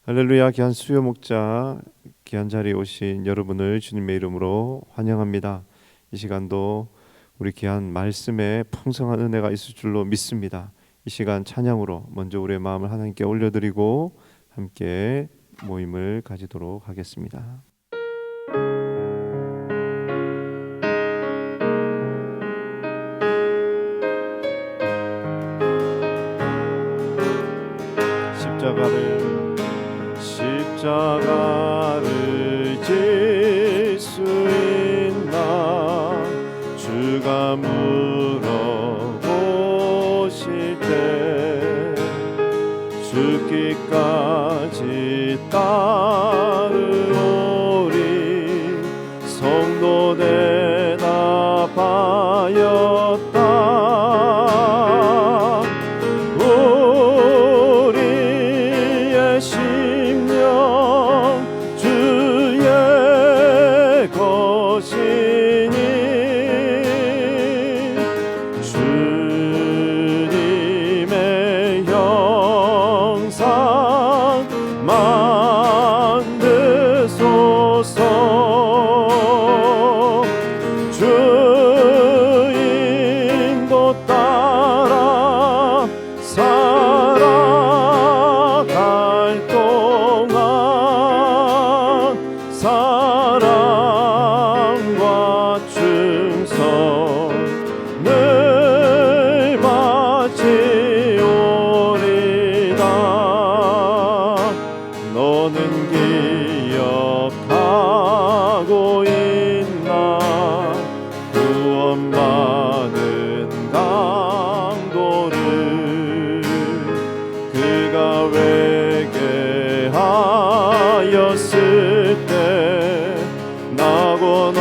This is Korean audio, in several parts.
할렐루야. 귀한 수요 목자, 귀한 자리에 오신 여러분을 주님의 이름으로 환영합니다. 이 시간도 우리 귀한 말씀에 풍성한 은혜가 있을 줄로 믿습니다. 이 시간 찬양으로 먼저 우리의 마음을 하나님께 올려드리고 함께 모임을 가지도록 하겠습니다. 십자가를 질 수 있나 주가 물어보실 때 죽기까지 따르오리 성도 대답하였다. 우리의 심령 주의 것이니 주님의 형상 만드소서. 주인도 따라 살아갈 동안 사랑과 충성을 바치오리다. 너는 기억하고 있나 구원받은 강도를 그가 회개하였을 때 나고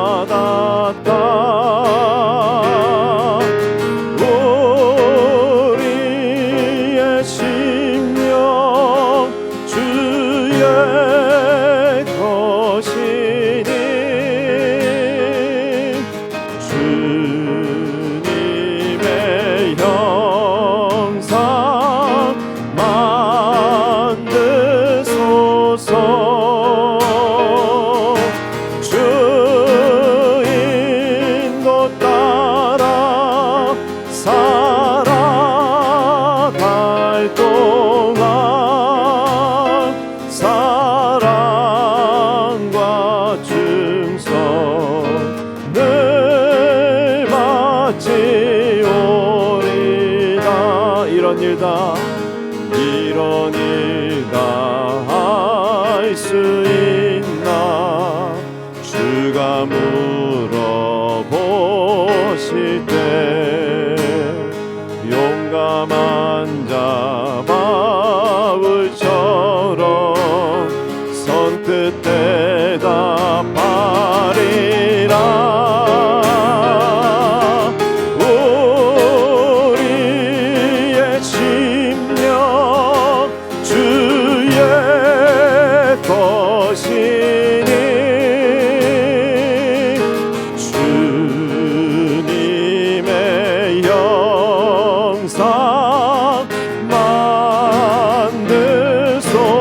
허락받았다. 우리의 심령 주의 것이니 주님의 형상 만드소서. 주인도 따라 살아갈 동안 사랑과 충성을 바치오리다. 이런 일 다 할 수 있나 주가 물어보실 때 용감한 자 바울처럼 선뜻 대답하리라. 우리의 심령 주의 것이니 주님의 형상 만드소서.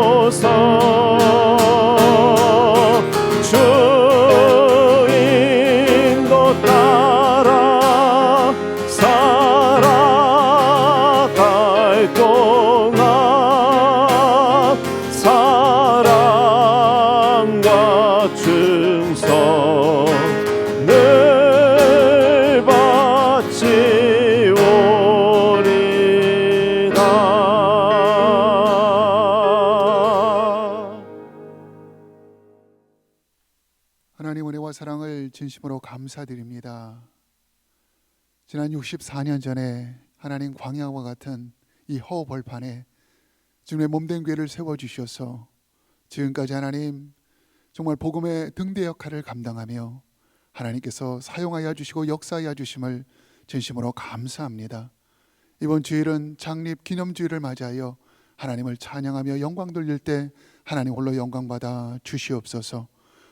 주인도 따라 살아갈 동안 사랑과 충성을 바치오리다. 하나님 은혜와 사랑을 진심으로 감사드립니다. 지난 64년 전에 하나님 광야와 같은 이 허허벌판에 주님의 몸된 교회를 세워주셔서 지금까지 하나님 정말 복음의 등대 역할을 감당하며 하나님께서 사용하여 주시고 역사하여 주심을 진심으로 감사합니다. 이번 주일은 창립 기념주일을 맞이하여 하나님을 찬양하며 영광 돌릴 때 하나님 홀로 영광 받아 주시옵소서.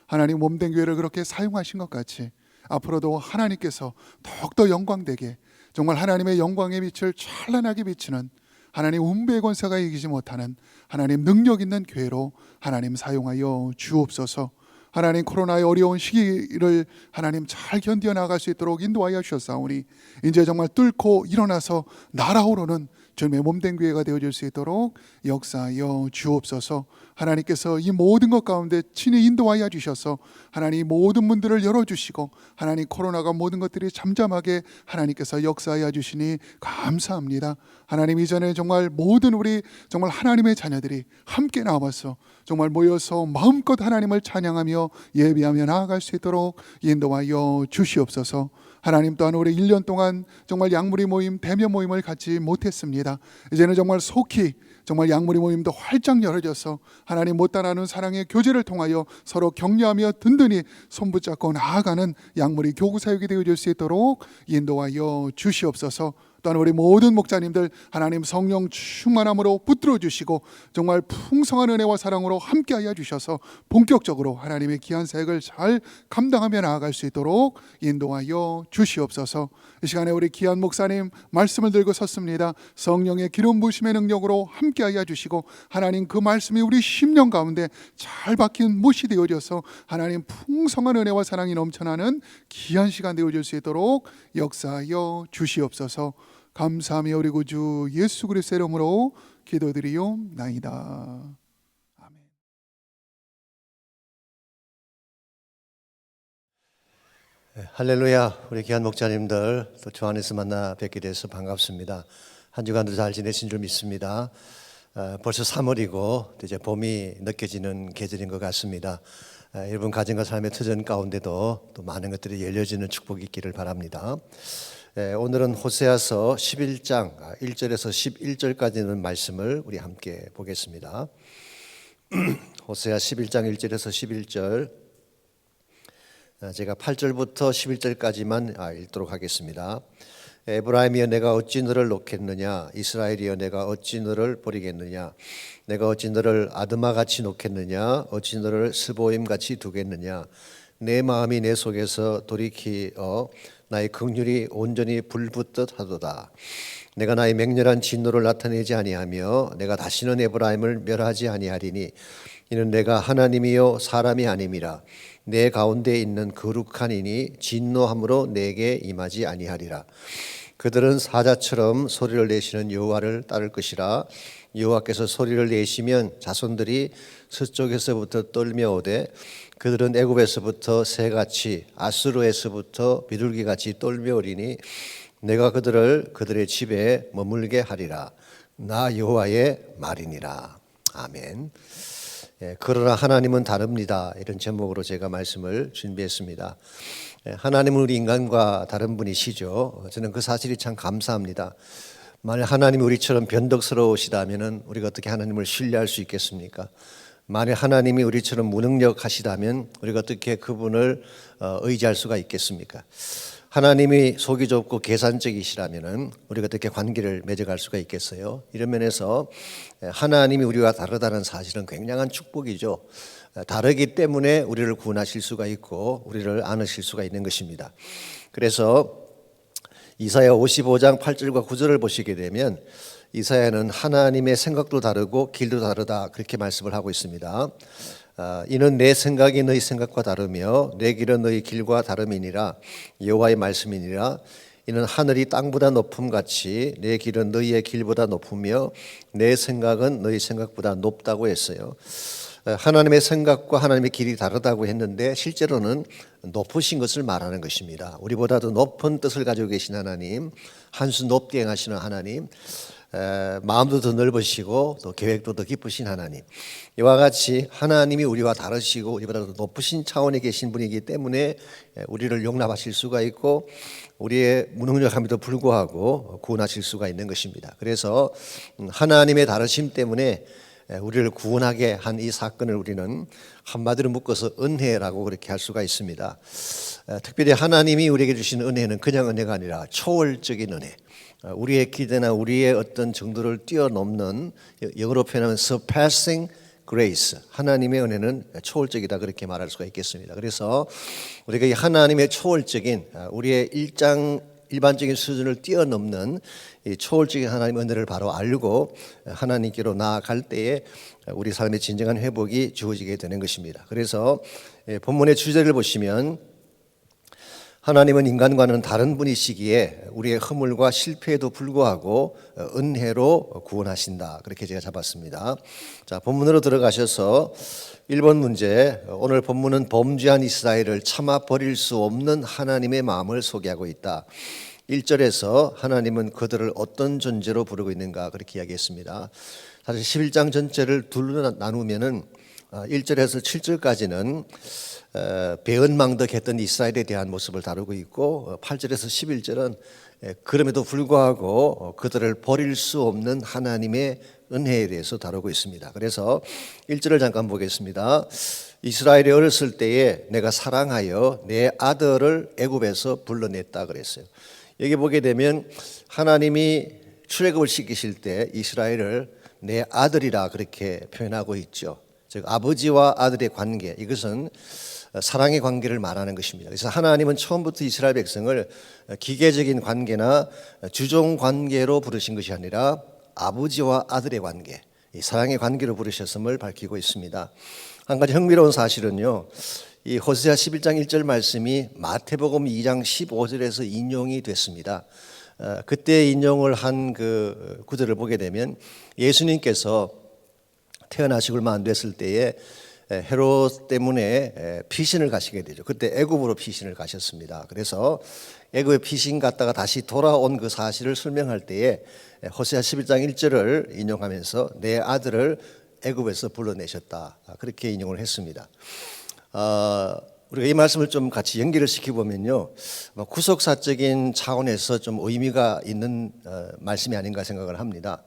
하나님 몸된 교회를 그렇게 사용하신 것 같이 앞으로도 하나님께서 더욱더 영광되게 정말 하나님의 영광의 빛을 찬란하게 비치는 하나님 운배의 권세가 이기지 못하는 하나님 능력 있는 교회로 하나님 사용하여 주옵소서. 하나님 코로나의 어려운 시기를 하나님 잘 견뎌 나갈 수 있도록 인도하여 주셨사오니 이제 정말 뚫고 일어나서 날아오르는 주님의 몸된 교회가 되어질 수 있도록 역사하여 주옵소서. 하나님께서 이 모든 것 가운데 친히 인도하여 주셔서 하나님 모든 문들을 열어주시고 하나님 코로나가 모든 것들이 잠잠하게 하나님께서 역사하여 주시니 감사합니다. 하나님 이전에 정말 모든 우리 정말 하나님의 자녀들이 함께 나와서 정말 모여서 마음껏 하나님을 찬양하며 예배하며 나아갈 수 있도록 인도하여 주시옵소서. 하나님 또한 올해 1년 동안 정말 양무리 모임, 대면 모임을 갖지 못했습니다. 이제는 정말 속히 정말 양무리 모임도 활짝 열어져서 하나님 못다나는 사랑의 교제를 통하여 서로 격려하며 든든히 손붙잡고 나아가는 양무리 교구 사역이 되어질 수 있도록 인도하여 주시옵소서. 또한 우리 모든 목자님들 하나님 성령 충만함으로 붙들어 주시고 정말 풍성한 은혜와 사랑으로 함께하여 주셔서 본격적으로 하나님의 귀한 사역을 잘 감당하며 나아갈 수 있도록 인도하여 주시옵소서. 이 시간에 우리 귀한 목사님 말씀을 들고 섰습니다. 성령의 기름 부으심의 능력으로 함께하여 주시고 하나님 그 말씀이 우리 심령 가운데 잘 박힌 못이 되어져서 하나님 풍성한 은혜와 사랑이 넘쳐나는 귀한 시간 되어질 수 있도록 역사하여 주시옵소서. 감사하며 우리 구주 예수 그리스도의 이름으로 기도드리옵나이다. 아멘. 할렐루야. 우리 귀한 목자님들 또 주 안에서 만나 뵙게 돼서 반갑습니다. 한 주간도 잘 지내신 줄 믿습니다. 벌써 3월이고 이제 봄이 느껴지는 계절인 것 같습니다. 여러분 가정과 삶의 터전 가운데도 또 많은 것들이 열려지는 축복이 있기를 바랍니다. 오늘은 호세아서 11장 1절에서 11절까지는 말씀을 우리 함께 보겠습니다. 호세아 11장 1절에서 11절, 제가 8절부터 11절까지만 읽도록 하겠습니다. 에브라임이여 내가 어찌 너를 놓겠느냐, 이스라엘이여 내가 어찌 너를 버리겠느냐, 내가 어찌 너를 아드마같이 놓겠느냐, 어찌 너를 스보임같이 두겠느냐. 내 마음이 내 속에서 돌이키어 나의 긍휼이 온전히 불붙듯 하도다. 내가 나의 맹렬한 진노를 나타내지 아니하며 내가 다시는 에브라임을 멸하지 아니하리니 이는 내가 하나님이요 사람이 아님이라. 내 가운데 있는 거룩한 이니 진노함으로 내게 임하지 아니하리라. 그들은 사자처럼 소리를 내시는 여호와를 따를 것이라. 여호와께서 소리를 내시면 자손들이 서쪽에서부터 떨며 오되 그들은 애굽에서부터 새같이 아수르에서부터 비둘기같이 떨며 오리니 내가 그들을 그들의 집에 머물게 하리라. 나 여호와의 말이니라. 아멘. 그러나 하나님은 다릅니다. 이런 제목으로 제가 말씀을 준비했습니다. 하나님은 우리 인간과 다른 분이시죠. 저는 그 사실이 참 감사합니다. 만약 하나님이 우리처럼 변덕스러우시다면 우리가 어떻게 하나님을 신뢰할 수 있겠습니까? 만약 하나님이 우리처럼 무능력하시다면 우리가 어떻게 그분을 의지할 수가 있겠습니까? 하나님이 속이 좁고 계산적이시라면 우리가 어떻게 관계를 맺어갈 수가 있겠어요? 이런 면에서 하나님이 우리와 다르다는 사실은 굉장한 축복이죠. 다르기 때문에 우리를 구원하실 수가 있고 우리를 안으실 수가 있는 것입니다. 그래서 이사야 55장 8절과 9절을 보시게 되면 이사야는 하나님의 생각도 다르고 길도 다르다 그렇게 말씀을 하고 있습니다. 이는 내 생각이 너희 생각과 다르며 내 길은 너희 길과 다름이니라. 여호와의 말씀이니라. 이는 하늘이 땅보다 높음같이 내 길은 너희의 길보다 높으며 내 생각은 너희 생각보다 높다고 했어요. 하나님의 생각과 하나님의 길이 다르다고 했는데 실제로는 높으신 것을 말하는 것입니다. 우리보다도 높은 뜻을 가지고 계신 하나님, 한 수 높게 행하시는 하나님, 마음도 더 넓으시고 또 계획도 더 깊으신 하나님, 이와 같이 하나님이 우리와 다르시고 우리보다 더 높으신 차원에 계신 분이기 때문에 우리를 용납하실 수가 있고 우리의 무능력함에도 불구하고 구원하실 수가 있는 것입니다. 그래서 하나님의 다르심 때문에 우리를 구원하게 한 이 사건을 우리는 한마디로 묶어서 은혜라고 그렇게 할 수가 있습니다. 특별히 하나님이 우리에게 주신 은혜는 그냥 은혜가 아니라 초월적인 은혜, 우리의 기대나 우리의 어떤 정도를 뛰어넘는, 영어로 표현하면 surpassing grace, 하나님의 은혜는 초월적이다 그렇게 말할 수가 있겠습니다. 그래서 우리가 이 하나님의 초월적인, 우리의 일반적인 수준을 뛰어넘는 이 초월적인 하나님의 은혜를 바로 알고 하나님께로 나아갈 때에 우리 삶의 진정한 회복이 주어지게 되는 것입니다. 그래서 본문의 주제를 보시면 하나님은 인간과는 다른 분이시기에 우리의 허물과 실패에도 불구하고 은혜로 구원하신다. 그렇게 제가 잡았습니다. 자, 본문으로 들어가셔서 1번 문제, 오늘 본문은 범죄한 이스라엘을 참아 버릴 수 없는 하나님의 마음을 소개하고 있다. 1절에서 하나님은 그들을 어떤 존재로 부르고 있는가 그렇게 이야기했습니다. 사실 11장 전체를 둘로 나누면은 1절에서 7절까지는 배은망덕했던 이스라엘에 대한 모습을 다루고 있고 8절에서 11절은 그럼에도 불구하고 그들을 버릴 수 없는 하나님의 은혜에 대해서 다루고 있습니다. 그래서 1절을 잠깐 보겠습니다. 이스라엘이 어렸을 때에 내가 사랑하여 내 아들을 애굽에서 불러냈다 그랬어요. 여기 보게 되면 하나님이 출애굽을 시키실 때 이스라엘을 내 아들이라 그렇게 표현하고 있죠. 즉 아버지와 아들의 관계, 이것은 사랑의 관계를 말하는 것입니다. 그래서 하나님은 처음부터 이스라엘 백성을 기계적인 관계나 주종 관계로 부르신 것이 아니라 아버지와 아들의 관계, 이 사랑의 관계로 부르셨음을 밝히고 있습니다. 한 가지 흥미로운 사실은요, 이 호세아 11장 1절 말씀이 마태복음 2장 15절에서 인용이 됐습니다. 그때 인용을 한 그 구절을 보게 되면 예수님께서 태어나시고 얼마 안 됐을 때에 헤롯 때문에 피신을 가시게 되죠. 그때 애굽으로 피신을 가셨습니다. 그래서 애굽에 피신 갔다가 다시 돌아온 그 사실을 설명할 때에 호세아 11장 1절을 인용하면서 내 아들을 애굽에서 불러내셨다. 그렇게 인용을 했습니다. 우리가 이 말씀을 좀 같이 연결을 시켜보면요, 구속사적인 차원에서 좀 의미가 있는 말씀이 아닌가 생각을 합니다.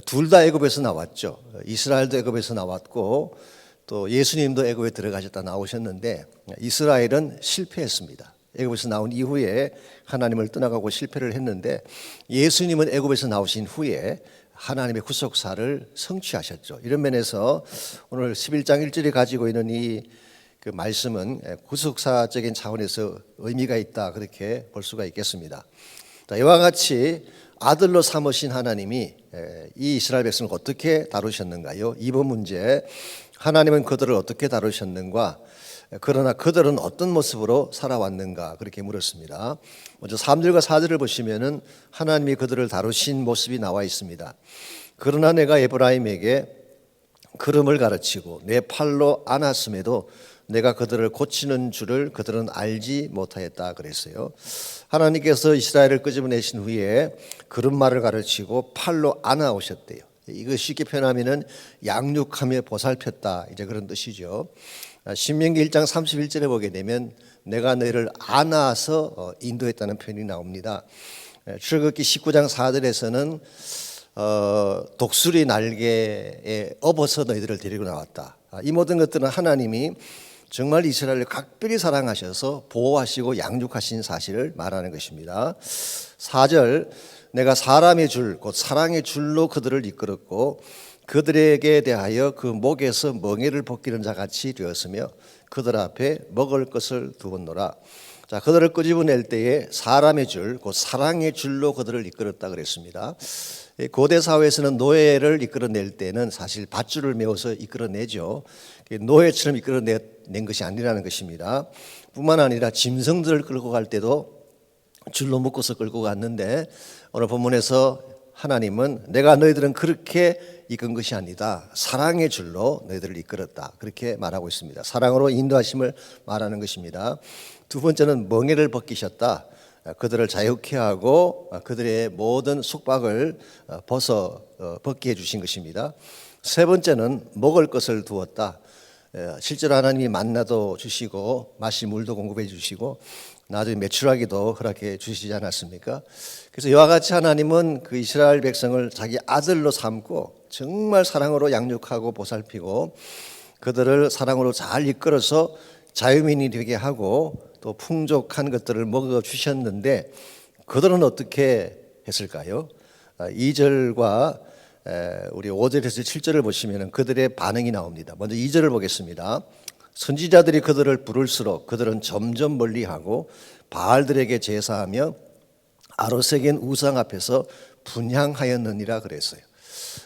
둘 다 애굽에서 나왔죠. 이스라엘도 애굽에서 나왔고 또 예수님도 애굽에 들어가셨다 나오셨는데 이스라엘은 실패했습니다. 애굽에서 나온 이후에 하나님을 떠나가고 실패를 했는데 예수님은 애굽에서 나오신 후에 하나님의 구속사를 성취하셨죠. 이런 면에서 오늘 11장 1절이 가지고 있는 이 그 말씀은 구속사적인 차원에서 의미가 있다 그렇게 볼 수가 있겠습니다. 이와 같이 아들로 삼으신 하나님이 이 이스라엘 백성을 어떻게 다루셨는가요? 2번 문제, 하나님은 그들을 어떻게 다루셨는가? 그러나 그들은 어떤 모습으로 살아왔는가? 그렇게 물었습니다. 먼저 3절과 4절을 보시면은 하나님이 그들을 다루신 모습이 나와 있습니다. 그러나 내가 에브라임에게 걸음을 가르치고 내 팔로 안았음에도 내가 그들을 고치는 줄을 그들은 알지 못하였다 그랬어요. 하나님께서 이스라엘을 끄집어내신 후에 걸음마를 가르치고 팔로 안아 오셨대요. 이거 쉽게 표현하면은 양육하며 보살폈다, 이제 그런 뜻이죠. 신명기 1장 31절에 보게 되면 내가 너희를 안아서 인도했다는 표현이 나옵니다. 출애굽기 19장 4절에서는 독수리 날개에 업어서 너희들을 데리고 나왔다. 이 모든 것들은 하나님이 정말 이스라엘을 각별히 사랑하셔서 보호하시고 양육하신 사실을 말하는 것입니다. 4절, 내가 사람의 줄, 곧 사랑의 줄로 그들을 이끌었고 그들에게 대하여 그 목에서 멍에를 벗기는 자같이 되었으며 그들 앞에 먹을 것을 두었노라. 자, 그들을 끄집어낼 때에 사람의 줄, 곧 사랑의 줄로 그들을 이끌었다 그랬습니다. 고대 사회에서는 노예를 이끌어낼 때는 사실 밧줄을 메워서 이끌어내죠. 노예처럼 이끌어낸 것이 아니라는 것입니다. 뿐만 아니라 짐승들을 끌고 갈 때도 줄로 묶어서 끌고 갔는데 오늘 본문에서 하나님은 내가 너희들은 그렇게 이끈 것이 아니다. 사랑의 줄로 너희들을 이끌었다. 그렇게 말하고 있습니다. 사랑으로 인도하심을 말하는 것입니다. 두 번째는 멍에를 벗기셨다. 그들을 자유케 하고 그들의 모든 숙박을 벗게 해주신 것입니다. 세 번째는 먹을 것을 두었다. 실제로 하나님이 만나도 주시고 마실 물도 공급해 주시고 나중에 매출하기도 허락해 주시지 않았습니까? 그래서 이와 같이 하나님은 그 이스라엘 백성을 자기 아들로 삼고 정말 사랑으로 양육하고 보살피고 그들을 사랑으로 잘 이끌어서 자유민이 되게 하고 또 풍족한 것들을 먹어 주셨는데 그들은 어떻게 했을까요? 2절과 우리 5절에서 7절을 보시면 그들의 반응이 나옵니다. 먼저 2절을 보겠습니다. 선지자들이 그들을 부를수록 그들은 점점 멀리하고 바알들에게 제사하며 아로새긴 우상 앞에서 분향하였느니라 그랬어요.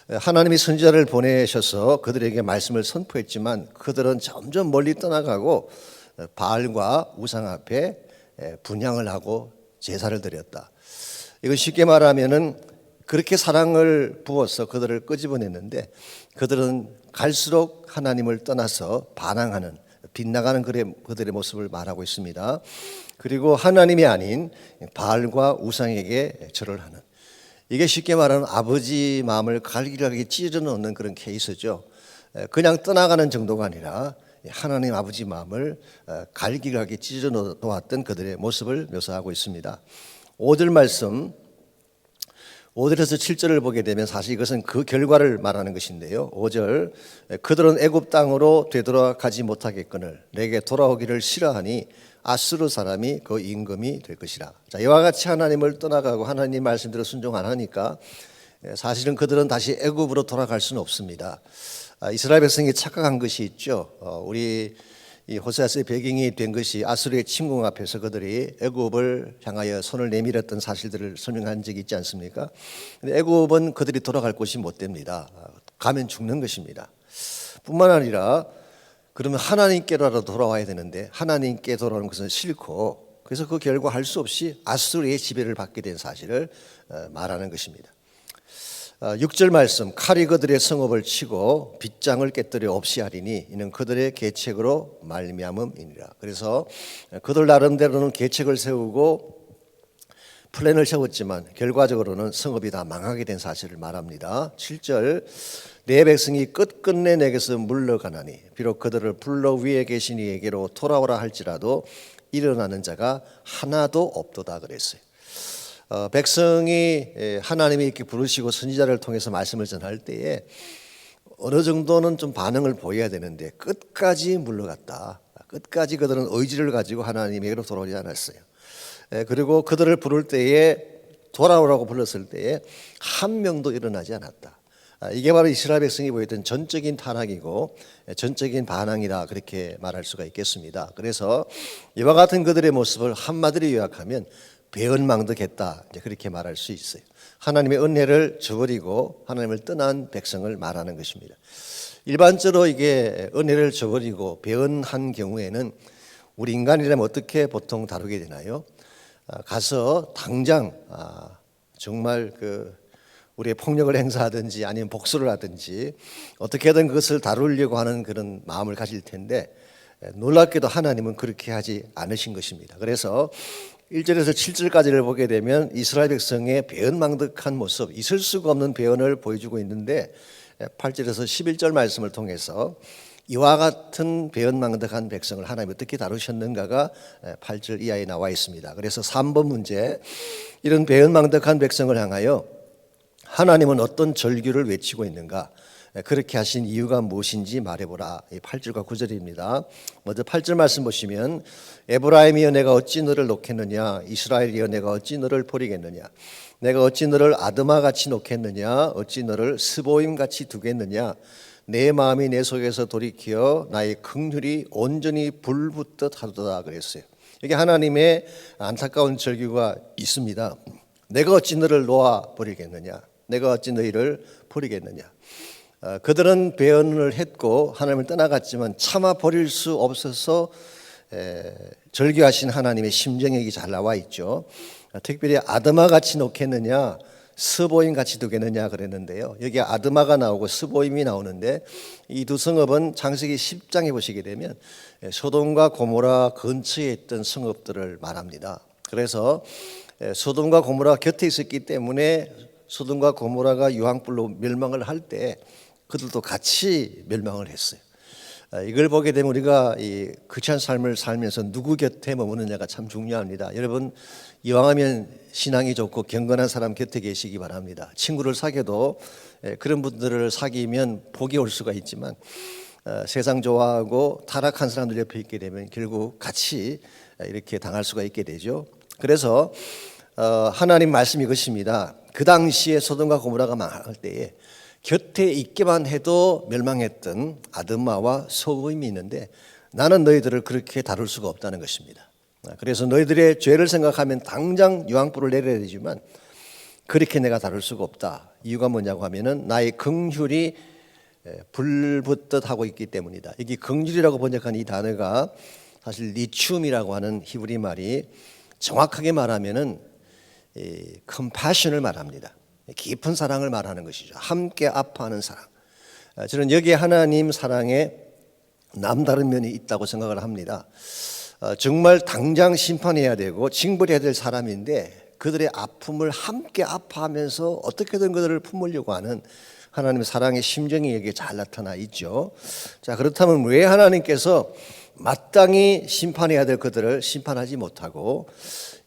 하나님이 선지자를 보내셔서 그들에게 말씀을 선포했지만 그들은 점점 멀리 떠나가고 바알과 우상 앞에 분향을 하고 제사를 드렸다. 이건 쉽게 말하면은 그렇게 사랑을 부어서 그들을 끄집어냈는데 그들은 갈수록 하나님을 떠나서 반항하는, 빗나가는 그들의 모습을 말하고 있습니다. 그리고 하나님이 아닌 바알과 우상에게 절을 하는, 이게 쉽게 말하는 아버지 마음을 갈기갈기 찢어 놓는 그런 케이스죠. 그냥 떠나가는 정도가 아니라 하나님 아버지 마음을 갈기갈기 찢어 놓았던 그들의 모습을 묘사하고 있습니다. 5절 말씀 5절에서 7절을 보게 되면 사실 이것은 그 결과를 말하는 것인데요. 5절, 그들은 애굽 땅으로 되돌아가지 못하겠거늘 내게 돌아오기를 싫어하니 아수르 사람이 그 임금이 될 것이라. 자, 이와 같이 하나님을 떠나가고 하나님 말씀대로 순종 안 하니까 사실은 그들은 다시 애굽으로 돌아갈 수는 없습니다. 이스라엘 백성이 착각한 것이 있죠. 우리 이 호세아서의 배경이 된 것이 아수르의 침공 앞에서 그들이 애굽을 향하여 손을 내밀었던 사실들을 설명한 적이 있지 않습니까? 근데 애굽은 그들이 돌아갈 곳이 못 됩니다. 가면 죽는 것입니다. 뿐만 아니라 그러면 하나님께로라도 돌아와야 되는데 하나님께 돌아오는 것은 싫고, 그래서 그 결과 할 수 없이 아수르의 지배를 받게 된 사실을 말하는 것입니다. 6절 말씀, 칼이 그들의 성읍을 치고 빗장을 깨뜨려 없이 하리니 이는 그들의 계책으로 말미암음이니라. 그래서 그들 나름대로는 계책을 세우고 플랜을 세웠지만 결과적으로는 성읍이 다 망하게 된 사실을 말합니다. 7절, 내 백성이 끝끝내 내게서 물러가나니 비록 그들을 불러 위에 계신 이에게로 돌아오라 할지라도 일어나는 자가 하나도 없도다 그랬어요. 백성이 하나님이 이렇게 부르시고 선지자를 통해서 말씀을 전할 때에 어느 정도는 좀 반응을 보여야 되는데 끝까지 물러갔다. 끝까지 그들은 의지를 가지고 하나님에게로 돌아오지 않았어요. 그리고 그들을 부를 때에 돌아오라고 불렀을 때에 한 명도 일어나지 않았다. 이게 바로 이스라엘 백성이 보였던 전적인 타락이고 전적인 반항이다, 그렇게 말할 수가 있겠습니다. 그래서 이와 같은 그들의 모습을 한마디로 요약하면 배은망덕했다, 그렇게 말할 수 있어요. 하나님의 은혜를 저버리고 하나님을 떠난 백성을 말하는 것입니다. 일반적으로 이게 은혜를 저버리고 배은한 경우에는 우리 인간이라면 어떻게 보통 다루게 되나요? 가서 당장 정말 우리의 폭력을 행사하든지 아니면 복수를 하든지 어떻게든 그것을 다루려고 하는 그런 마음을 가질 텐데 놀랍게도 하나님은 그렇게 하지 않으신 것입니다. 그래서 1절에서 7절까지를 보게 되면 이스라엘 백성의 배은망덕한 모습, 있을 수가 없는 배은을 보여주고 있는데 8절에서 11절 말씀을 통해서 이와 같은 배은망덕한 백성을 하나님이 어떻게 다루셨는가가 8절 이하에 나와 있습니다. 그래서 3번 문제, 이런 배은망덕한 백성을 향하여 하나님은 어떤 절규를 외치고 있는가, 그렇게 하신 이유가 무엇인지 말해보라. 8절과 9절입니다. 먼저 8절 말씀 보시면 에브라임이여 내가 어찌 너를 놓겠느냐, 이스라엘이여 내가 어찌 너를 버리겠느냐, 내가 어찌 너를 아드마같이 놓겠느냐, 어찌 너를 스보임같이 두겠느냐, 내 마음이 내 속에서 돌이켜 나의 긍휼이 온전히 불붙듯 하도다 그랬어요. 여기 하나님의 안타까운 절규가 있습니다. 내가 어찌 너를 놓아 버리겠느냐, 내가 어찌 너희를 버리겠느냐. 그들은 배언을 했고 하나님을 떠나갔지만 참아 버릴 수 없어서 절규하신 하나님의 심정이 여기 잘 나와 있죠. 특별히 아드마같이 놓겠느냐, 스보임같이 두겠느냐 그랬는데요. 여기 아드마가 나오고 스보임이 나오는데 이 두 성읍은 창세기 10장에 보시게 되면 소돔과 고모라 근처에 있던 성읍들을 말합니다. 그래서 소돔과 고모라 곁에 있었기 때문에 소돔과 고모라가 유황불로 멸망을 할 때 그들도 같이 멸망을 했어요. 이걸 보게 되면 우리가 이 거룩한 삶을 살면서 누구 곁에 머무느냐가 참 중요합니다. 여러분, 이왕하면 신앙이 좋고 경건한 사람 곁에 계시기 바랍니다. 친구를 사귀어도 그런 분들을 사귀면 복이 올 수가 있지만 세상 좋아하고 타락한 사람들 옆에 있게 되면 결국 같이 이렇게 당할 수가 있게 되죠. 그래서 하나님 말씀이 이것입니다. 그 당시에 소돔과 고모라가 망할 때에 곁에 있기만 해도 멸망했던 아드마와 소돔이 있는데 나는 너희들을 그렇게 다룰 수가 없다는 것입니다. 그래서 너희들의 죄를 생각하면 당장 유황불을 내려야 되지만 그렇게 내가 다룰 수가 없다. 이유가 뭐냐고 하면은 나의 긍휼이 불붙듯 하고 있기 때문이다. 이게 긍휼이라고 번역한 이 단어가 사실 리춤이라고 하는 히브리 말이 정확하게 말하면은 compassion을 말합니다. 깊은 사랑을 말하는 것이죠. 함께 아파하는 사랑. 저는 여기에 하나님 사랑에 남다른 면이 있다고 생각을 합니다. 정말 당장 심판해야 되고 징벌해야 될 사람인데 그들의 아픔을 함께 아파하면서 어떻게든 그들을 품으려고 하는 하나님의 사랑의 심정이 여기에 잘 나타나 있죠. 자, 그렇다면 왜 하나님께서 마땅히 심판해야 될 그들을 심판하지 못하고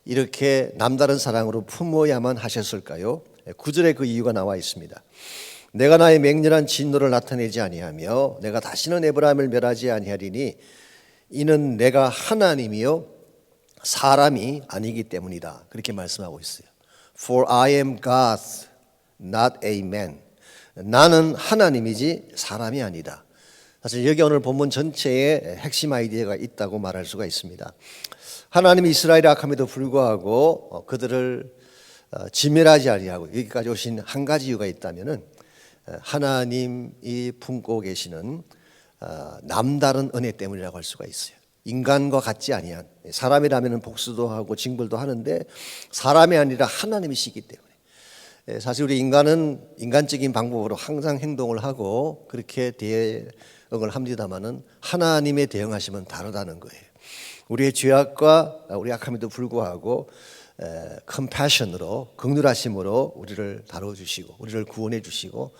이렇게 남다른 사랑으로 품어야만 하셨을까요? 9절에 그 이유가 나와 있습니다. 내가 나의 맹렬한 진노를 나타내지 아니하며 내가 다시는 에브라임을 멸하지 아니하리니 이는 내가 하나님이요 사람이 아니기 때문이다. 그렇게 말씀하고 있어요. For I am God, not a man. 나는 하나님이지 사람이 아니다. 사실 여기 오늘 본문 전체에 핵심 아이디어가 있다고 말할 수가 있습니다. 하나님이 이스라엘에 악함에도 불구하고 그들을 진멸하지 아니하고 여기까지 오신 한 가지 이유가 있다면은 하나님이 품고 계시는 남다른 은혜 때문이라고 할 수가 있어요. 인간과 같지 아니한 사람이라면 복수도 하고 징벌도 하는데 사람이 아니라 하나님이시기 때문에 사실 우리 인간은 인간적인 방법으로 항상 행동을 하고 그렇게 대응을 합니다마는 하나님의 대응하심은 다르다는 거예요. 우리의 죄악과 우리 악함에도 불구하고 컴패션으로 긍휼하심으로 우리를 다뤄주시고 우리를 구원해 주시고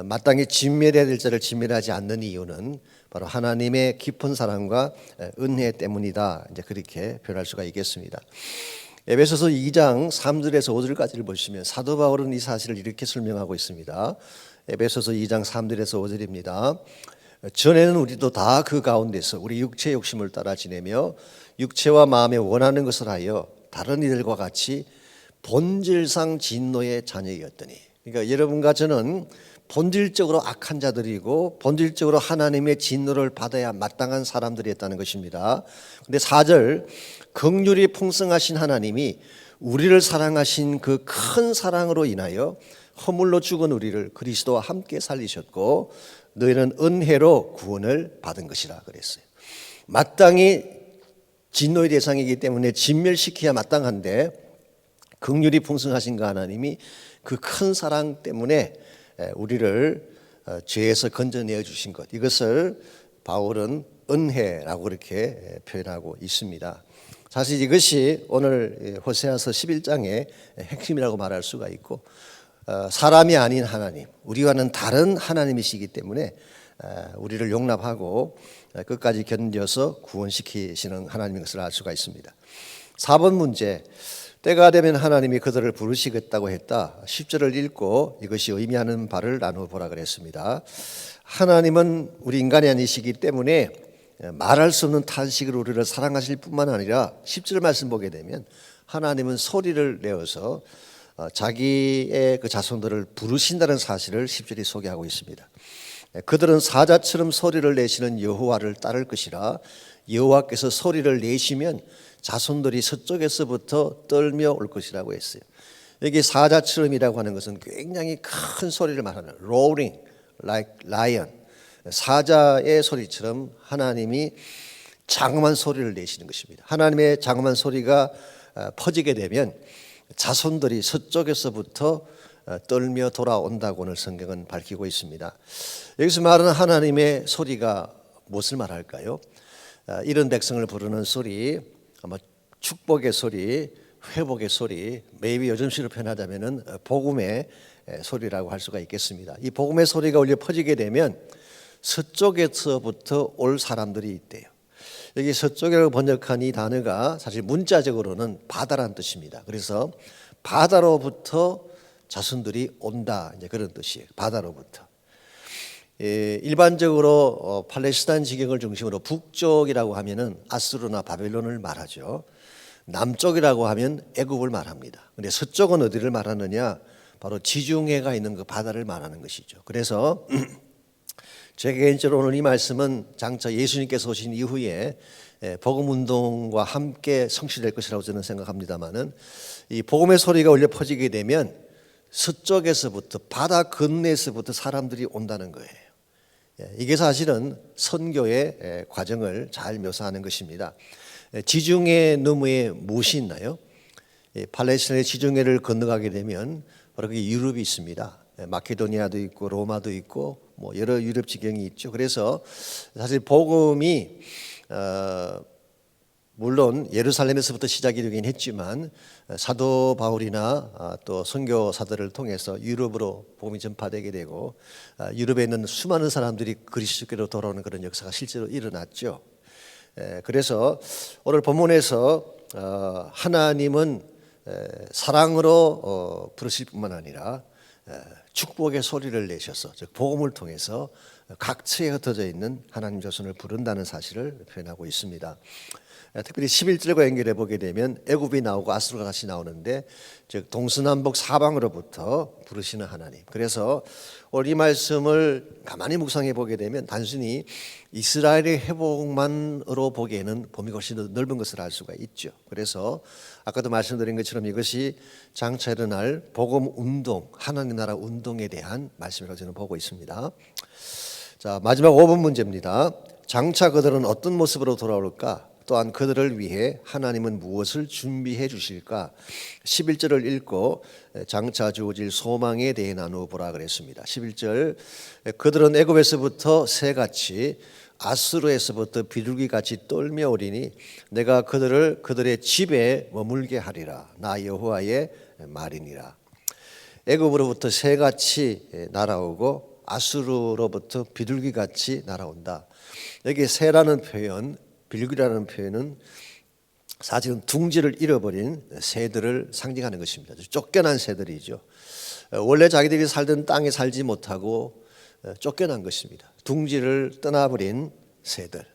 마땅히 진멸해야 될 자를 진멸하지 않는 이유는 바로 하나님의 깊은 사랑과 은혜 때문이다. 이제 그렇게 표현할 수가 있겠습니다. 에베소서 2장 3절에서 5절까지를 보시면 사도 바울은 이 사실을 이렇게 설명하고 있습니다. 에베소서 2장 3절에서 5절입니다. 전에는 우리도 다 그 가운데서 우리 육체의 욕심을 따라 지내며 육체와 마음에 원하는 것을 하여 다른 이들과 같이 본질상 진노의 자녀이었더니, 그러니까 여러분과 저는 본질적으로 악한 자들이고 본질적으로 하나님의 진노를 받아야 마땅한 사람들이었다는 것입니다. 그런데 4절 긍휼이 풍성하신 하나님이 우리를 사랑하신 그 큰 사랑으로 인하여 허물로 죽은 우리를 그리스도와 함께 살리셨고 너희는 은혜로 구원을 받은 것이라 그랬어요. 마땅히 진노의 대상이기 때문에 진멸시켜야 마땅한데 긍휼이 풍성하신 그 하나님이 그 큰 사랑 때문에 우리를 죄에서 건져내어 주신 것, 이것을 바울은 은혜라고 그렇게 표현하고 있습니다. 사실 이것이 오늘 호세아서 11장의 핵심이라고 말할 수가 있고 사람이 아닌 하나님, 우리와는 다른 하나님이시기 때문에 우리를 용납하고 끝까지 견뎌서 구원시키시는 하나님인 것을 알 수가 있습니다. 4번 문제, 때가 되면 하나님이 그들을 부르시겠다고 했다. 10절을 읽고 이것이 의미하는 바를 나누어 보라 그랬습니다. 하나님은 우리 인간이 아니시기 때문에 말할 수 없는 탄식으로 우리를 사랑하실 뿐만 아니라 10절 말씀 보게 되면 하나님은 소리를 내어서 자기의 그 자손들을 부르신다는 사실을 10절이 소개하고 있습니다. 그들은 사자처럼 소리를 내시는 여호와를 따를 것이라 여호와께서 소리를 내시면 자손들이 서쪽에서부터 떨며 올 것이라고 했어요. 여기 사자처럼이라고 하는 것은 굉장히 큰 소리를 말하는 roaring like lion, 사자의 소리처럼 하나님이 장엄한 소리를 내시는 것입니다. 하나님의 장엄한 소리가 퍼지게 되면 자손들이 서쪽에서부터 떨며 돌아온다고 오늘 성경은 밝히고 있습니다. 여기서 말하는 하나님의 소리가 무엇을 말할까요? 이런 백성을 부르는 소리, 아마 축복의 소리, 회복의 소리, maybe 요즘식으로 표현하자면은 복음의 소리라고 할 수가 있겠습니다. 이 복음의 소리가 울려 퍼지게 되면 서쪽에서부터 올 사람들이 있대요. 여기 서쪽이라고 번역한 이 단어가 사실 문자적으로는 바다라는 뜻입니다. 그래서 바다로부터 자손들이 온다, 이제 그런 뜻이에요. 바다로부터. 일반적으로 팔레스타인 지경을 중심으로 북쪽이라고 하면은 아수르나 바벨론을 말하죠. 남쪽이라고 하면 애굽을 말합니다. 그런데 서쪽은 어디를 말하느냐? 바로 지중해가 있는 그 바다를 말하는 것이죠. 그래서 제 개인적으로 오늘 이 말씀은 장차 예수님께서 오신 이후에 복음 운동과 함께 성취될 것이라고 저는 생각합니다만은, 이 복음의 소리가 울려 퍼지게 되면 서쪽에서부터, 바다 건너에서부터 사람들이 온다는 거예요. 이게 사실은 선교의 과정을 잘 묘사하는 것입니다. 지중해 너머에 무엇이 있나요? 팔레스타인의 지중해를 건너가게 되면 바로 그게 유럽이 있습니다. 마케도니아도 있고 로마도 있고 뭐 여러 유럽 지경이 있죠. 그래서 사실 복음이 물론 예루살렘에서부터 시작이 되긴 했지만 사도 바울이나 또 선교사들을 통해서 유럽으로 복음이 전파되게 되고 유럽에 있는 수많은 사람들이 그리스도께로 돌아오는 그런 역사가 실제로 일어났죠. 그래서 오늘 본문에서 하나님은 사랑으로 부르실 뿐만 아니라 축복의 소리를 내셔서, 즉 복음을 통해서 각처에 흩어져 있는 하나님 자손을 부른다는 사실을 표현하고 있습니다. 특별히 11절과 연결해 보게 되면 애굽이 나오고 아수르가 같이 나오는데, 즉 동서남북 사방으로부터 부르시는 하나님. 그래서 오늘 이 말씀을 가만히 묵상해 보게 되면 단순히 이스라엘의 회복만으로 보기에는 범위가 훨씬 더 넓은 것을 알 수가 있죠. 그래서 아까도 말씀드린 것처럼 이것이 장차 일어날 복음 운동, 하나님 나라 운동에 대한 말씀이라고 저는 보고 있습니다. 자, 마지막 5번 문제입니다. 장차 그들은 어떤 모습으로 돌아올까? 또한 그들을 위해 하나님은 무엇을 준비해 주실까? 11절을 읽고 장차 주어질 소망에 대해 나누어 보라 그랬습니다. 11절, 그들은 애굽에서부터 새같이 아수르에서부터 비둘기같이 떨며 오리니 내가 그들을 그들의 집에 머물게 하리라. 나 여호와의 말이니라. 애굽으로부터 새같이 날아오고 아수르로부터 비둘기같이 날아온다. 여기 새라는 표현, 비둘기라는 표현은 사실은 둥지를 잃어버린 새들을 상징하는 것입니다. 쫓겨난 새들이죠. 원래 자기들이 살던 땅에 살지 못하고 쫓겨난 것입니다. 둥지를 떠나버린 새들.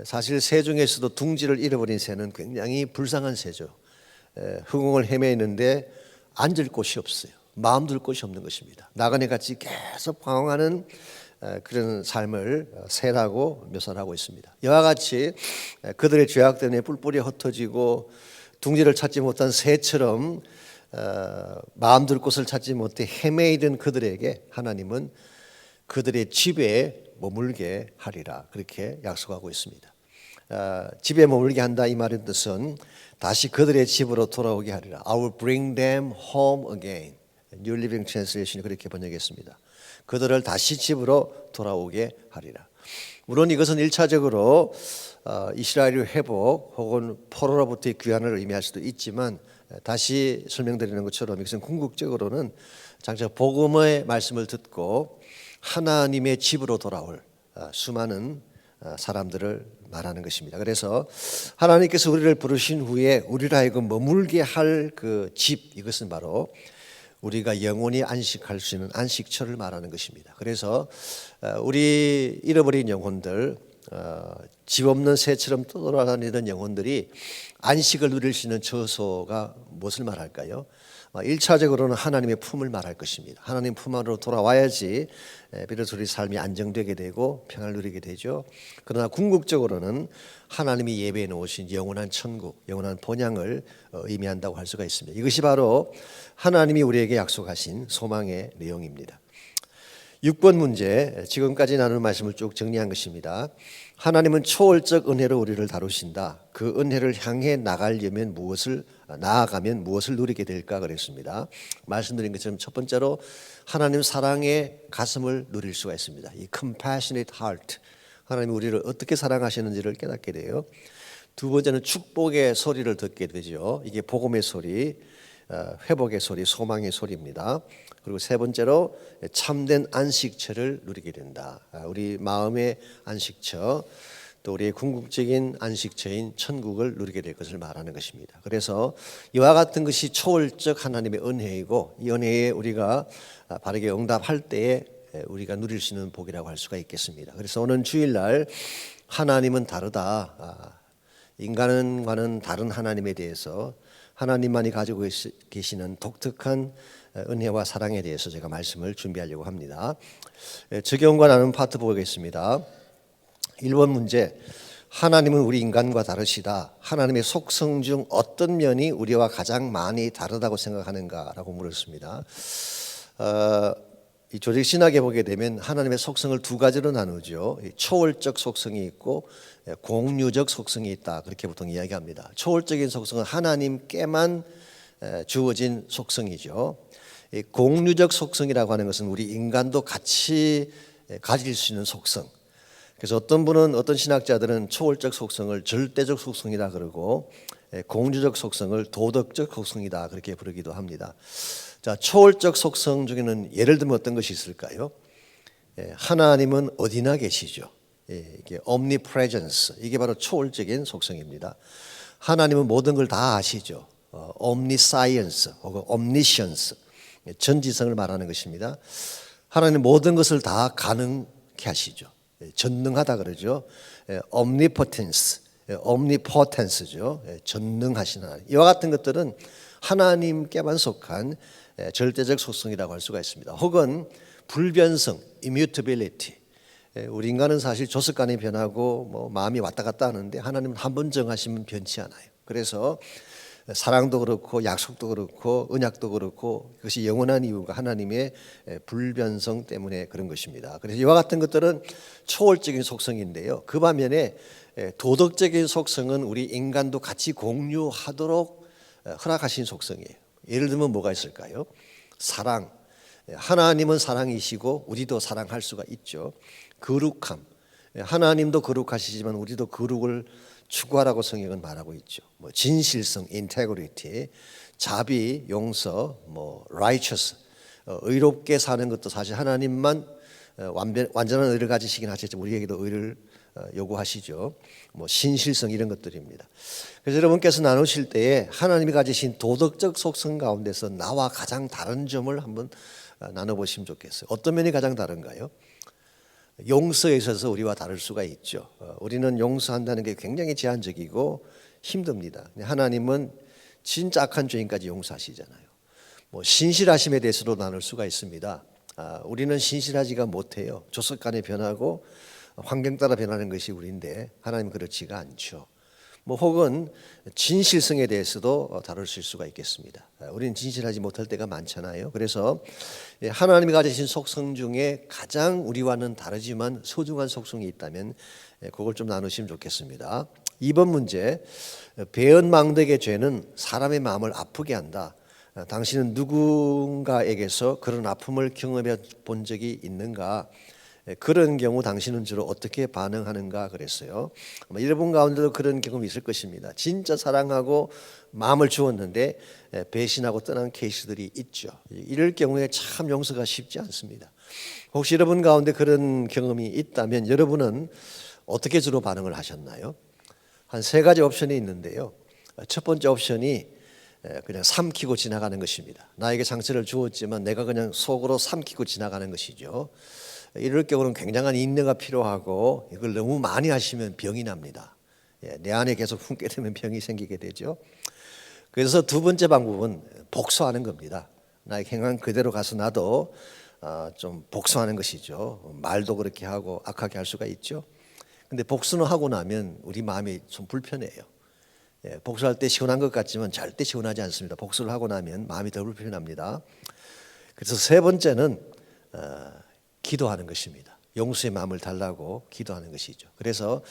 사실 새 중에서도 둥지를 잃어버린 새는 굉장히 불쌍한 새죠. 흑웅을 헤매는데 앉을 곳이 없어요. 마음 둘 곳이 없는 것입니다. 나그네 같이 계속 방황하는 그런 삶을 새라고 묘사를 하고 있습니다. 이와 같이 그들의 죄악 때문에 뿔뿔이 흩어지고 둥지를 찾지 못한 새처럼 마음 둘 곳을 찾지 못해 헤매이던 그들에게 하나님은 그들의 집에 머물게 하리라, 그렇게 약속하고 있습니다. 집에 머물게 한다, 이 말의 뜻은 다시 그들의 집으로 돌아오게 하리라. I will bring them home again. New Living Translation이 그렇게 번역했습니다. 그들을 다시 집으로 돌아오게 하리라. 물론 이것은 1차적으로 이스라엘의 회복 혹은 포로로부터의 귀환을 의미할 수도 있지만, 다시 설명드리는 것처럼 이것은 궁극적으로는 장차 복음의 말씀을 듣고 하나님의 집으로 돌아올 수많은 사람들을 말하는 것입니다. 그래서 하나님께서 우리를 부르신 후에 우리를 하여금 머물게 할 그 집, 이것은 바로 우리가 영원히 안식할 수 있는 안식처를 말하는 것입니다. 그래서 우리 잃어버린 영혼들, 집 없는 새처럼 떠돌아다니던 영혼들이 안식을 누릴 수 있는 처소가 무엇을 말할까요? 1차적으로는 하나님의 품을 말할 것입니다. 하나님 품 안으로 돌아와야지 비로소 우리 삶이 안정되게 되고 평안을 누리게 되죠. 그러나 궁극적으로는 하나님이 예배해 놓으신 영원한 천국, 영원한 본향을 의미한다고 할 수가 있습니다. 이것이 바로 하나님이 우리에게 약속하신 소망의 내용입니다. 6번 문제, 지금까지 나눈 말씀을 쭉 정리한 것입니다. 하나님은 초월적 은혜로 우리를 다루신다. 그 은혜를 향해 나아가면 무엇을 누리게 될까 그랬습니다. 말씀드린 것처럼 첫 번째로 하나님 사랑의 가슴을 누릴 수가 있습니다. 이 compassionate heart, 하나님이 우리를 어떻게 사랑하시는지를 깨닫게 돼요. 두 번째는 축복의 소리를 듣게 되죠. 이게 복음의 소리, 회복의 소리, 소망의 소리입니다. 그리고 세 번째로 참된 안식처를 누리게 된다. 우리 마음의 안식처, 또 우리의 궁극적인 안식처인 천국을 누리게 될 것을 말하는 것입니다. 그래서 이와 같은 것이 초월적 하나님의 은혜이고, 이 은혜에 우리가 바르게 응답할 때에 우리가 누릴 수 있는 복이라고 할 수가 있겠습니다. 그래서 오늘 주일날 하나님은 다르다, 인간과는 다른 하나님에 대해서 하나님만이 가지고 계시는 독특한 은혜와 사랑에 대해서 제가 말씀을 준비하려고 합니다. 적용과 나눈 파트 보겠습니다. 1번 문제, 하나님은 우리 인간과 다르시다. 하나님의 속성 중 어떤 면이 우리와 가장 많이 다르다고 생각하는가라고 물었습니다. 이 조직 신학에 보게 되면 하나님의 속성을 두 가지로 나누죠. 초월적 속성이 있고 공유적 속성이 있다, 그렇게 보통 이야기합니다. 초월적인 속성은 하나님께만 주어진 속성이죠. 공유적 속성이라고 하는 것은 우리 인간도 같이 가질 수 있는 속성. 그래서 어떤 신학자들은 초월적 속성을 절대적 속성이라 그러고 공유적 속성을 도덕적 속성이다, 그렇게 부르기도 합니다. 자, 초월적 속성 중에는 예를 들면 어떤 것이 있을까요? 하나님은 어디나 계시죠. 이게 omnipresence, 이게 바로 초월적인 속성입니다. 하나님은 모든 걸 다 아시죠. omniscience 혹은 omniscience, 전지성을 말하는 것입니다. 하나님 모든 것을 다 가능케 하시죠. 전능하다 그러죠. omnipotence, omnipotence죠. 전능하신 하나님. 이와 같은 것들은 하나님께만 속한 절대적 속성이라고 할 수가 있습니다. 혹은 불변성, immutability. 우리 인간은 사실 조석간에 변하고 마음이 왔다 갔다 하는데 하나님은 한 번 정하시면 변치 않아요. 그래서 사랑도 그렇고 약속도 그렇고 언약도 그렇고 그것이 영원한 이유가 하나님의 불변성 때문에 그런 것입니다. 그래서 이와 같은 것들은 초월적인 속성인데요. 그 반면에 도덕적인 속성은 우리 인간도 같이 공유하도록 허락하신 속성이에요. 예를 들면 뭐가 있을까요? 사랑. 하나님은 사랑이시고 우리도 사랑할 수가 있죠. 거룩함. 하나님도 거룩하시지만 우리도 거룩을 추구하라고 성경은 말하고 있죠. 진실성, integrity, 자비, 용서, righteous, 의롭게 사는 것도 사실 하나님만 완전한 의를 가지시긴 하시지만 우리에게도 의를 요구하시죠. 신실성, 이런 것들입니다. 그래서 여러분께서 나누실 때에 하나님이 가지신 도덕적 속성 가운데서 나와 가장 다른 점을 한번 나눠보시면 좋겠어요. 어떤 면이 가장 다른가요? 용서에 있어서 우리와 다를 수가 있죠. 우리는 용서한다는 게 굉장히 제한적이고 힘듭니다. 하나님은 진짜 악한 죄인까지 용서하시잖아요. 신실하심에 대해서도 나눌 수가 있습니다. 우리는 신실하지가 못해요. 조석간에 변하고 환경 따라 변하는 것이 우리인데 하나님은 그렇지가 않죠. 혹은 진실성에 대해서도 다룰 수가 있겠습니다. 우리는 진실하지 못할 때가 많잖아요. 그래서 하나님이 가지신 속성 중에 가장 우리와는 다르지만 소중한 속성이 있다면 그걸 좀 나누시면 좋겠습니다. 2번 문제, 배은망덕의 죄는 사람의 마음을 아프게 한다. 당신은 누군가에게서 그런 아픔을 경험해 본 적이 있는가? 그런 경우 당신은 주로 어떻게 반응하는가 그랬어요. 여러분 가운데도 그런 경험이 있을 것입니다. 진짜 사랑하고 마음을 주었는데 배신하고 떠난 케이스들이 있죠. 이럴 경우에 참 용서가 쉽지 않습니다. 혹시 여러분 가운데 그런 경험이 있다면 여러분은 어떻게 주로 반응을 하셨나요? 한 세 가지 옵션이 있는데요. 첫 번째 옵션이 그냥 삼키고 지나가는 것입니다. 나에게 상처를 주었지만 내가 그냥 속으로 삼키고 지나가는 것이죠. 이럴 경우는 굉장한 인내가 필요하고 이걸 너무 많이 하시면 병이 납니다. 내 안에 계속 품게 되면 병이 생기게 되죠. 그래서 두 번째 방법은 복수하는 겁니다. 나의 행한 그대로 가서 나도 좀 복수하는 것이죠. 말도 그렇게 하고 악하게 할 수가 있죠. 근데 복수는 하고 나면 우리 마음이 좀 불편해요. 복수할 때 시원한 것 같지만 절대 시원하지 않습니다. 복수를 하고 나면 마음이 더 불편합니다. 그래서 세 번째는 기도하는 것입니다. 용서의 마음을 달라고 기도하는 것이죠. 그래서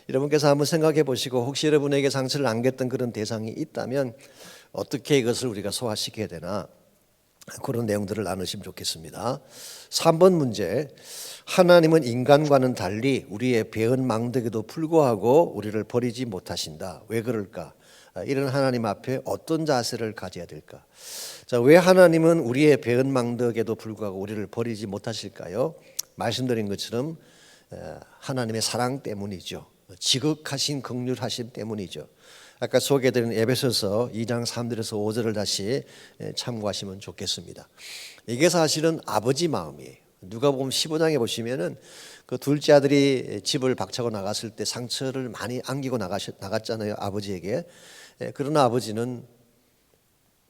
여러분께서 한번 생각해 보시고 혹시 여러분에게 상처를 안겼던 그런 대상이 있다면 어떻게 이것을 우리가 소화시켜야 되나 그런 내용들을 나누시면 좋겠습니다. 3번 문제, 하나님은 인간과는 달리 우리의 배은망덕에도 불구하고 우리를 버리지 못하신다. 왜 그럴까? 이런 하나님 앞에 어떤 자세를 가져야 될까? 자, 왜 하나님은 우리의 배은망덕에도 불구하고 우리를 버리지 못하실까요? 말씀드린 것처럼 하나님의 사랑 때문이죠. 지극하신 긍휼하심 때문이죠. 아까 소개해드린 에베소서 2장 3절에서 5절을 다시 참고하시면 좋겠습니다. 이게 사실은 아버지 마음이에요. 누가복음 15장에 보시면은 그 둘째 아들이 집을 박차고 나갔을 때 상처를 많이 안기고 나갔잖아요, 아버지에게. 그러나 아버지는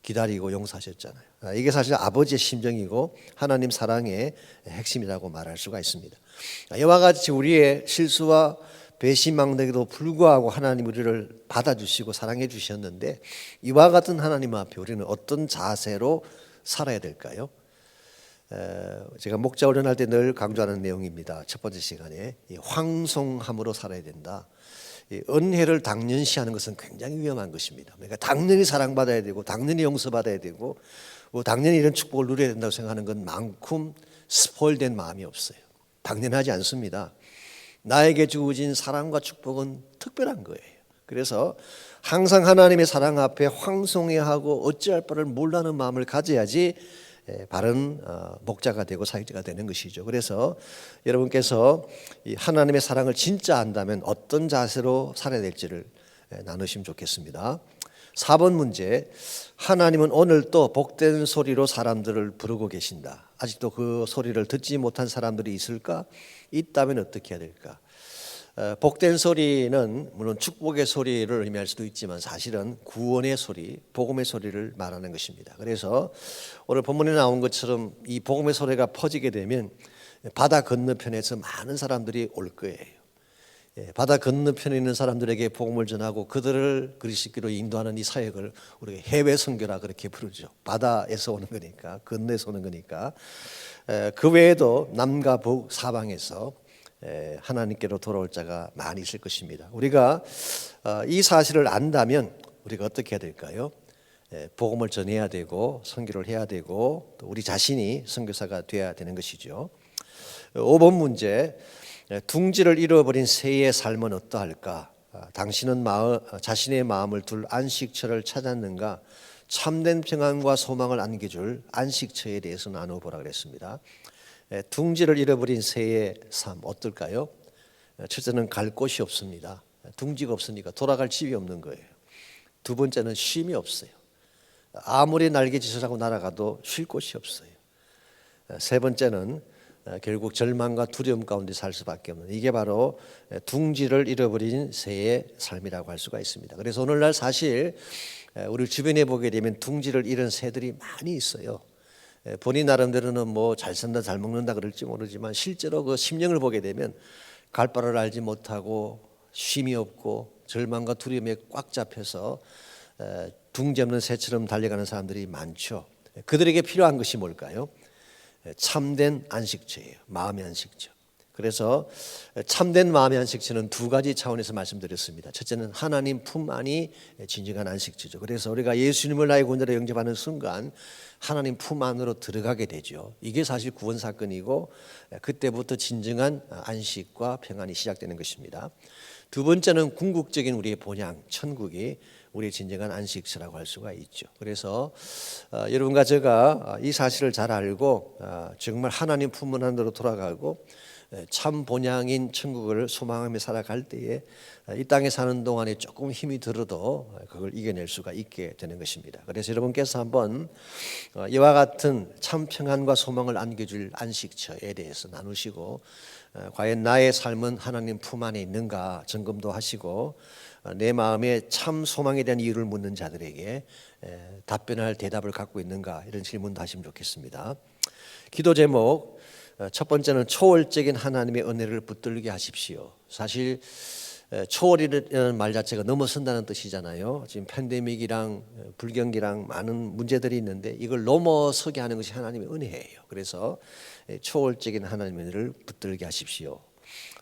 기다리고 용서하셨잖아요. 이게 사실 아버지의 심정이고 하나님 사랑의 핵심이라고 말할 수가 있습니다. 이와 같이 우리의 실수와 배신망대에도 불구하고 하나님 우리를 받아주시고 사랑해 주셨는데, 이와 같은 하나님 앞에 우리는 어떤 자세로 살아야 될까요? 제가 목자 훈련할 때 늘 강조하는 내용입니다. 첫 번째 시간에 황송함으로 살아야 된다. 은혜를 당연시하는 것은 굉장히 위험한 것입니다. 그러니까 당연히 사랑받아야 되고 당연히 용서받아야 되고 당연히 이런 축복을 누려야 된다고 생각하는 것만큼 스포일된 마음이 없어요. 당연하지 않습니다. 나에게 주어진 사랑과 축복은 특별한 거예요. 그래서 항상 하나님의 사랑 앞에 황송해하고 어찌할 바를 몰라는 마음을 가져야지 바른 목자가 되고 사역자가 되는 것이죠. 그래서 여러분께서 이 하나님의 사랑을 진짜 안다면 어떤 자세로 살아야 될지를 나누시면 좋겠습니다. 4번 문제, 하나님은 오늘도 복된 소리로 사람들을 부르고 계신다. 아직도 그 소리를 듣지 못한 사람들이 있을까? 있다면 어떻게 해야 될까? 복된 소리는 물론 축복의 소리를 의미할 수도 있지만 사실은 구원의 소리, 복음의 소리를 말하는 것입니다. 그래서 오늘 본문에 나온 것처럼 이 복음의 소리가 퍼지게 되면 바다 건너편에서 많은 사람들이 올 거예요. 바다 건너편에 있는 사람들에게 복음을 전하고 그들을 그리스도로 인도하는 이 사역을 우리가 해외 선교라 그렇게 부르죠. 바다에서 오는 거니까, 건너에서 오는 거니까. 그 외에도 남과 북 사방에서 하나님께로 돌아올 자가 많이 있을 것입니다. 우리가 이 사실을 안다면 우리가 어떻게 해야 될까요? 복음을 전해야 되고 선교를 해야 되고 또 우리 자신이 선교사가 되어야 되는 것이죠. 5번 문제, 둥지를 잃어버린 새의 삶은 어떠할까? 당신은 자신의 마음을 둘 안식처를 찾았는가? 참된 평안과 소망을 안겨줄 안식처에 대해서 나눠보라 그랬습니다. 둥지를 잃어버린 새의 삶 어떨까요? 첫째는 갈 곳이 없습니다. 둥지가 없으니까 돌아갈 집이 없는 거예요. 두 번째는 쉼이 없어요. 아무리 날개짓을 하고 날아가도 쉴 곳이 없어요. 세 번째는 결국 절망과 두려움 가운데 살 수밖에 없는, 이게 바로 둥지를 잃어버린 새의 삶이라고 할 수가 있습니다. 그래서 오늘날 사실 우리 주변에 보게 되면 둥지를 잃은 새들이 많이 있어요. 본인 나름대로는 뭐 잘 산다 잘 먹는다 그럴지 모르지만 실제로 그 심령을 보게 되면 갈 바를 알지 못하고 쉼이 없고 절망과 두려움에 꽉 잡혀서 둥지 없는 새처럼 달려가는 사람들이 많죠. 그들에게 필요한 것이 뭘까요? 참된 안식처예요. 마음의 안식처. 그래서 참된 마음의 안식처는 두 가지 차원에서 말씀드렸습니다. 첫째는 하나님 품 안이 진정한 안식처죠. 그래서 우리가 예수님을 나의 구원자로 영접하는 순간 하나님 품 안으로 들어가게 되죠. 이게 사실 구원 사건이고 그때부터 진정한 안식과 평안이 시작되는 것입니다. 두 번째는 궁극적인 우리의 본향 천국이 우리의 진정한 안식처라고 할 수가 있죠. 그래서 여러분과 제가 이 사실을 잘 알고 정말 하나님 품 안으로 돌아가고 참 본향인 천국을 소망하며 살아갈 때에 이 땅에 사는 동안에 조금 힘이 들어도 그걸 이겨낼 수가 있게 되는 것입니다. 그래서 여러분께서 한번 이와 같은 참 평안과 소망을 안겨줄 안식처에 대해서 나누시고 과연 나의 삶은 하나님 품 안에 있는가 점검도 하시고 내 마음에 참 소망에 대한 이유를 묻는 자들에게 답변할 대답을 갖고 있는가, 이런 질문도 하시면 좋겠습니다. 기도 제목 첫 번째는 초월적인 하나님의 은혜를 붙들게 하십시오. 사실 초월이라는 말 자체가 넘어선다는 뜻이잖아요. 지금 팬데믹이랑 불경기랑 많은 문제들이 있는데 이걸 넘어서게 하는 것이 하나님의 은혜예요. 그래서 초월적인 하나님의 은혜를 붙들게 하십시오.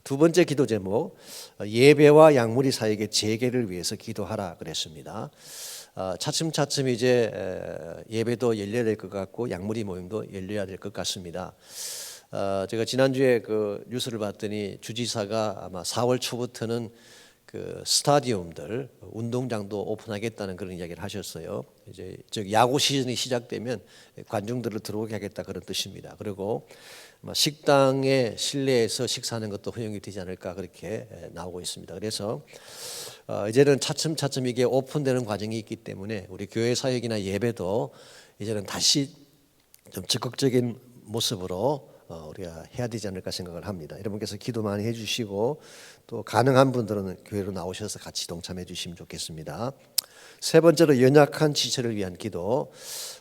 두 번째 기도 제목, 예배와 약물이 사역의 재개를 위해서 기도하라 그랬습니다. 차츰차츰 이제 예배도 열려야 될 것 같고 약물이 모임도 열려야 될 것 같습니다. 제가 지난주에 그 뉴스를 봤더니 주지사가 아마 4월 초부터는 그 스타디움들, 운동장도 오픈하겠다는 그런 이야기를 하셨어요. 이제 야구 시즌이 시작되면 관중들을 들어오게 하겠다 그런 뜻입니다. 그리고 식당의 실내에서 식사하는 것도 허용이 되지 않을까 그렇게 나오고 있습니다. 그래서 이제는 차츰차츰 이게 오픈되는 과정이 있기 때문에 우리 교회 사역이나 예배도 이제는 다시 좀 적극적인 모습으로 우리가 해야 되지 않을까 생각을 합니다. 여러분께서 기도 많이 해주시고 또 가능한 분들은 교회로 나오셔서 같이 동참해 주시면 좋겠습니다. 세 번째로 연약한 지체를 위한 기도.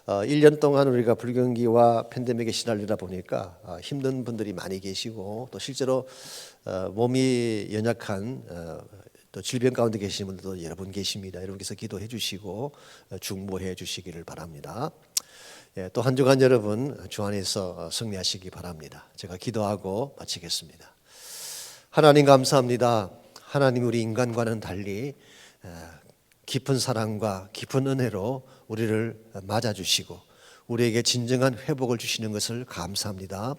1년 동안 우리가 불경기와 팬데믹에 시달리다 보니까 힘든 분들이 많이 계시고 또 실제로 몸이 연약한 또 질병 가운데 계시는 분들도 여러분 계십니다. 여러분께서 기도해 주시고 중보해 주시기를 바랍니다. 또 한 주간 여러분 주 안에서 승리하시기 바랍니다. 제가 기도하고 마치겠습니다. 하나님 감사합니다. 하나님 우리 인간과는 달리 깊은 사랑과 깊은 은혜로 우리를 맞아주시고 우리에게 진정한 회복을 주시는 것을 감사합니다.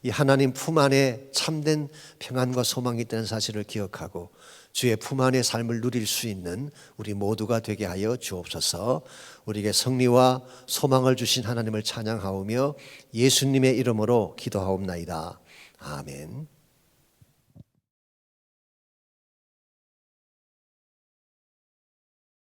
이 하나님 품 안에 참된 평안과 소망이 있다는 사실을 기억하고 주의 품 안의 삶을 누릴 수 있는 우리 모두가 되게 하여 주옵소서. 우리에게 승리와 소망을 주신 하나님을 찬양하오며 예수님의 이름으로 기도하옵나이다. 아멘.